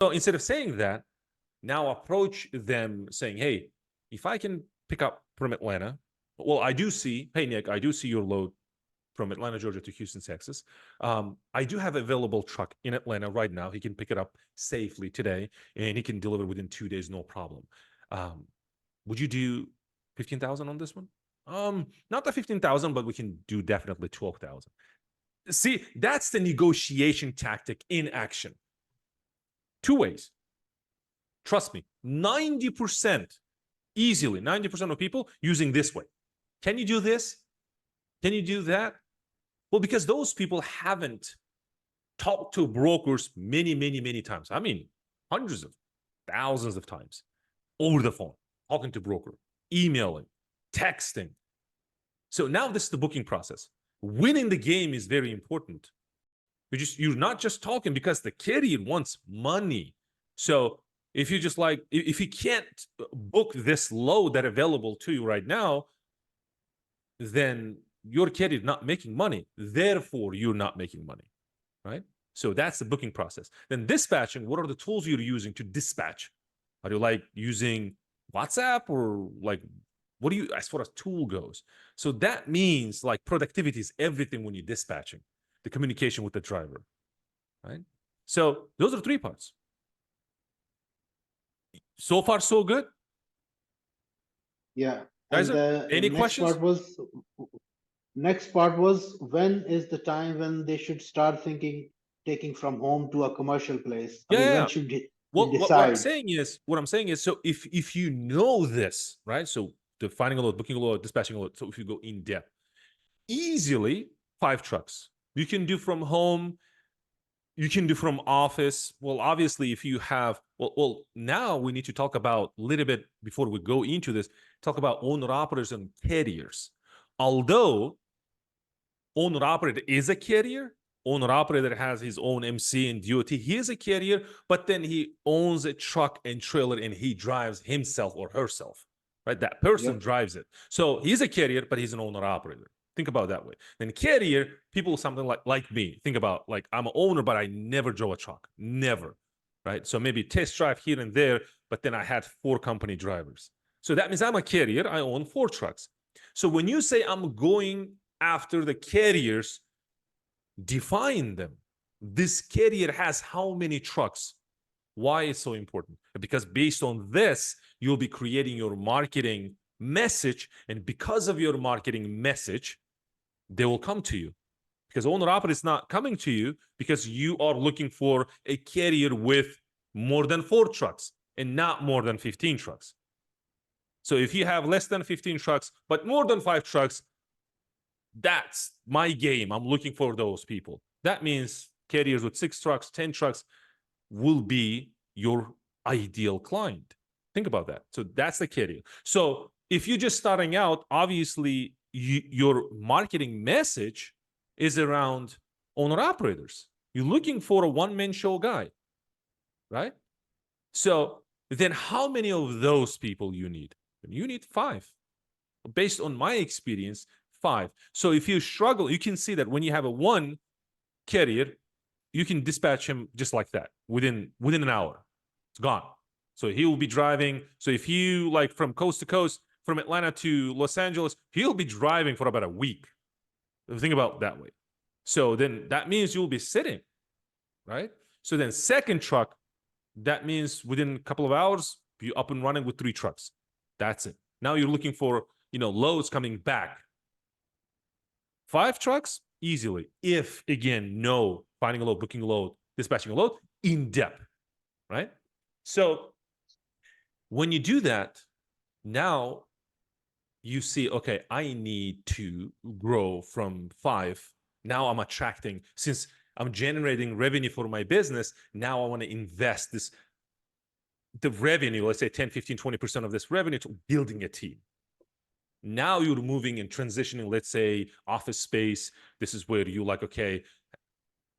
So instead of saying that, now approach them saying, hey, if I can pick up from Atlanta, well, I do see, hey, Nick, I do see your load from Atlanta, Georgia to Houston, Texas. I do have available truck in Atlanta right now. He can pick it up safely today, and he can deliver within 2 days, no problem. Would you do 15,000 on this one? Not the 15,000, but we can do definitely 12,000. See, that's the negotiation tactic in action. 2 ways. Trust me, 90%, easily 90% of people using this way. Can you do this? Can you do that? Well, because those people haven't talked to brokers many, many, many times. I mean, hundreds of thousands of times over the phone, talking to broker, emailing, texting. So now this is the booking process. Winning the game is very important. You're not just talking because the carrier wants money. So if you just like, if you can't book this load that available to you right now, then your carrier is not making money. Therefore, you're not making money, right? So that's the booking process. Then dispatching, what are the tools you're using to dispatch? Are you like using WhatsApp or like, what do you, as far as tool goes? So that means like productivity is everything when you're dispatching, the communication with the driver, right? So those are 3 parts. So far, so good. Yeah. Guys, And the any questions? Next part was when is the time when they should start thinking taking from home to a commercial place? I mean, when should they Well, what I'm decide? saying is, so if you know this, right? So defining a load, booking a load, dispatching a load. So if you go in depth, easily 5 trucks. You can do from home. You can do from office. Well, obviously, if you have, well, now we need to talk about a little bit before we go into this, talk about owner-operators and carriers. Although owner-operator is a carrier, owner-operator has his own MC and DOT, he is a carrier, but then he owns a truck and trailer and he drives himself or herself, right? That person drives it. So he's a carrier, but he's an owner-operator. Think about it that way. Then carrier, people something like me, think about like I'm an owner, but I never drove a truck, never, right? So maybe test drive here and there, but then I had 4 company drivers. So that means I'm a carrier, I own 4 trucks. So when you say I'm going after the carriers, define them. This carrier has how many trucks? Why is so important? Because based on this, you'll be creating your marketing message, and because of your marketing message, they will come to you. Because owner-operator is not coming to you because you are looking for a carrier with more than 4 trucks and not more than 15 trucks. So if you have less than 15 trucks, but more than 5 trucks, that's my game. I'm looking for those people. That means carriers with 6 trucks, 10 trucks will be your ideal client. Think about that. So that's the carrier. So if you're just starting out, obviously your marketing message is around owner-operators. You're looking for a one-man show guy, right? So then how many of those people you need? You need 5. Based on my experience, 5. So if you struggle, you can see that when you have a 1 carrier, you can dispatch him just like that within an hour. It's gone. So he will be driving. So if you like from coast to coast, from Atlanta to Los Angeles, he'll be driving for about a week. Think about it that way. So then that means you'll be sitting, right? So then second truck, that means within a couple of hours, you're up and running with 3 trucks. That's it. Now you're looking for, loads coming back. 5 trucks, easily. If, again, no finding a load, booking a load, dispatching a load, in depth, right? So when you do that, now you see, okay, I need to grow from 5. Now I'm attracting, since I'm generating revenue for my business, now I want to invest the revenue, let's say 10, 15, 20% of this revenue to building a team. Now you're moving and transitioning, let's say, office space. This is where you like, okay,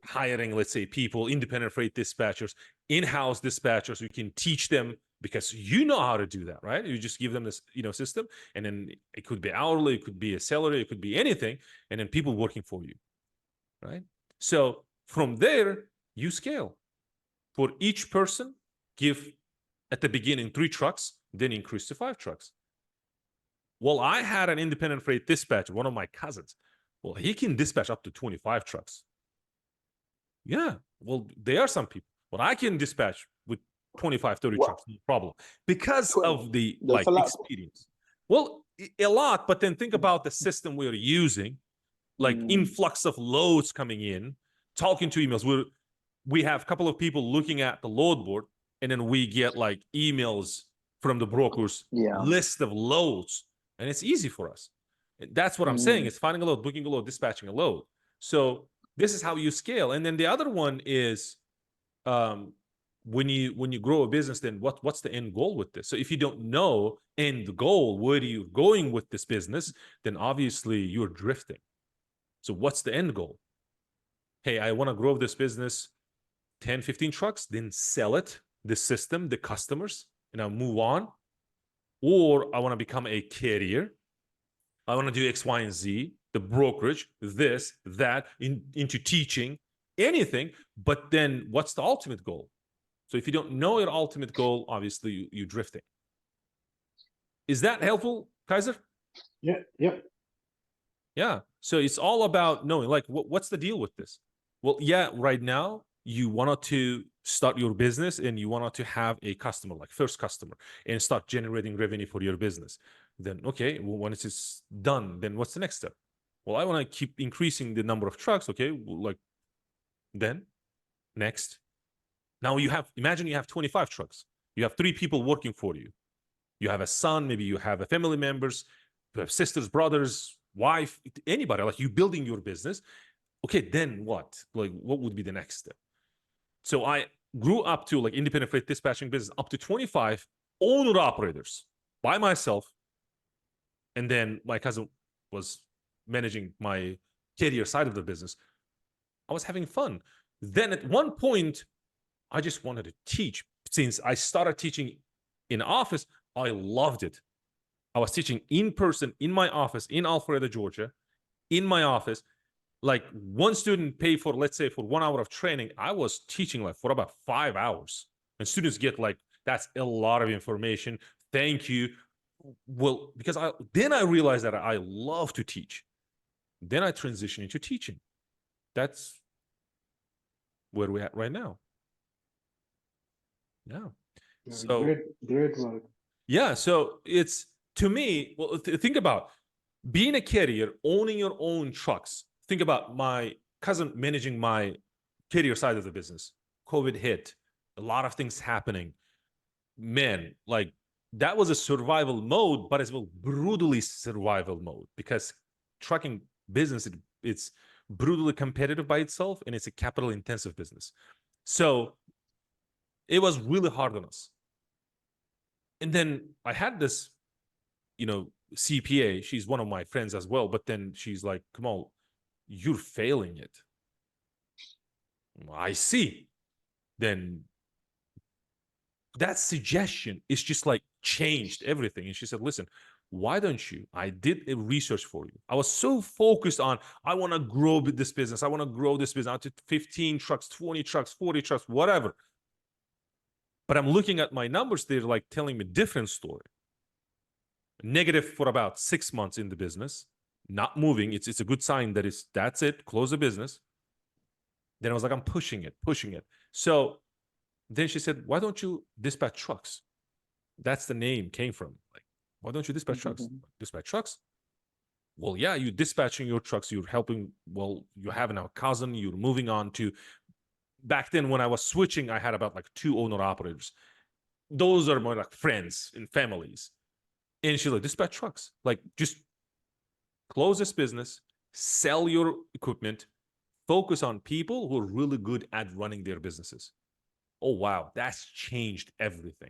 hiring, let's say, people, independent freight dispatchers, in-house dispatchers. You can teach them because you know how to do that, right? You just give them this, system, and then it could be hourly, it could be a salary, it could be anything, and then people working for you, right? So from there, you scale. For each person, give at the beginning 3 trucks, then increase to 5 trucks. Well, I had an independent freight dispatcher, one of my cousins. Well, he can dispatch up to 25 trucks. Yeah, well, there are some people, but I can dispatch with 25, 30 Wow. trucks, no problem, because of the That's a lot. experience. Well, a lot, but then think about the system we're using, like influx of loads coming in, talking to emails. We have a couple of people looking at the load board, and then we get like emails from the brokers, list of loads, and it's easy for us. That's what I'm saying. It's finding a load, booking a load, dispatching a load. So this is how you scale. And then the other one is when you grow a business, then what's the end goal with this? So if you don't know end goal, where are you going with this business, then obviously you're drifting. So what's the end goal? Hey, I want to grow this business 10, 15 trucks, then sell it, the system, the customers, and I'll move on. Or I want to become a carrier. I want to do X, Y, and Z, the brokerage, this, that, into teaching, anything. But then what's the ultimate goal? So if you don't know your ultimate goal, obviously you're drifting. Is that helpful, Kaiser? Yeah, yep. Yeah. So it's all about knowing, like, what's the deal with this? Well, yeah, right now you wanted to start your business and you wanted to have a customer, like first customer, and start generating revenue for your business. Then, okay, well, when it's done, then what's the next step? Well, I want to keep increasing the number of trucks. Okay, well, like, then next. Now imagine you have 25 trucks. You have 3 people working for you. You have a son, maybe you have a family members, you have sisters, brothers, wife, anybody, like you building your business. Okay, then what? Like, what would be the next step? So I grew up to, like, independent freight dispatching business, up to 25 owner operators by myself. And then my cousin was managing my carrier side of the business. I was having fun. Then at one point, I just wanted to teach. Since I started teaching in office, I loved it. I was teaching in person in my office in Alpharetta, Georgia, in my office. Like, one student paid for, let's say, for 1 hour of training. I was teaching like for about 5 hours. And students get like, that's a lot of information. Thank you. Well, because then I realized that I love to teach. Then I transitioned into teaching. That's where we're at right now. Yeah. So great work. Yeah. So it's, to me, well, think about being a carrier, owning your own trucks. Think about my cousin managing my carrier side of the business. COVID hit, a lot of things happening. Man, like, that was a survival mode, but as well brutally survival mode, because trucking business, it's brutally competitive by itself, and it's a capital intensive business. So it was really hard on us. And then I had this, CPA. She's one of my friends as well, but then she's like, Kamal, you're failing it. I see. Then that suggestion is just like changed everything. And she said, listen, why don't you? I did a research for you. I was so focused on, I want to grow this business. I want to grow this business out to 15 trucks, 20 trucks, 40 trucks, whatever. But I'm looking at my numbers. They're like telling me a different story. Negative for about 6 months in the business, not moving. It's a good sign that that's it, close the business. Then I was like, I'm pushing it. So then she said, why don't you dispatch trucks? That's the name came from. Like, why don't you dispatch trucks? Dispatch trucks? Well, yeah, you're dispatching your trucks. You're helping. Well, you have now a cousin. You're moving on to. Back then, when I was switching, I had about like 2 owner operators. Those are more like friends and families. And she's like, dispatch trucks. Like, just close this business, sell your equipment, focus on people who are really good at running their businesses. Oh, wow, that's changed everything.